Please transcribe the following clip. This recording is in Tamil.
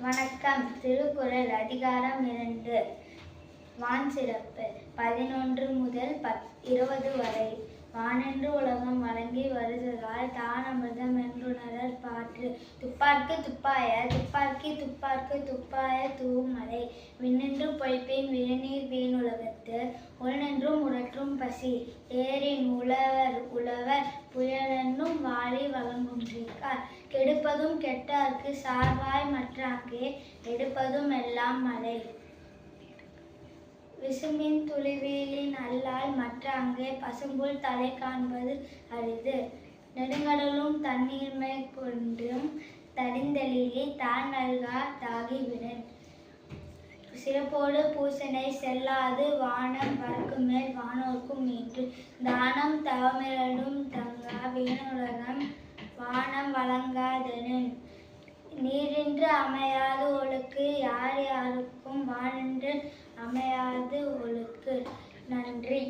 வணக்கம். திருக்குறள் அதிகாரம் 2 வான் சிறப்பு 11 முதல் 20 வரை. வானென்று உலகம் வழங்கி வருதலால் தானமிர்தம் என்றுணரற் பாற்று. துப்பார்க்கு துப்பாய துப்பார்க்கி துப்பார்க்கு துப்பாய தூமலை. விண்ணென்று பொய்ப்பின் விழுநீர் வீணுலகத்து. உள்நின்றும் உடற்றும் பசி. ஏரின் உழவர் புயலென்னும் வாளி வளங்குன்றிக்கார். கெடுப்பதும் கெட்டார்க்கு சார்வாய் மற்றாங்கே. எடுப்பதும் எல்லாம் மழை. விசும்பின் துளிவீழின் அல்லால் மற்றாங்கே. பசும்புல் தலை காண்பது அரிது. நெடுங்கடலும் தண்ணீர்மை கொண்டும் தடிந்தெழிலி தான் நல்கா தாகிவிடின். சிறப்போடு பூசனை செல்லாது வானம் பறக்குமேல் வானோர்க்கும் ஈன்று. தானம் தவமிரண்டும் தங்கா வீணுலகம் வானம் வழங்காதெனின். நீரின்று அமையாது ஒழுக்கு யார் யாருக்கும் வானின்று அமையாது ஒழுக்கு. நன்றி.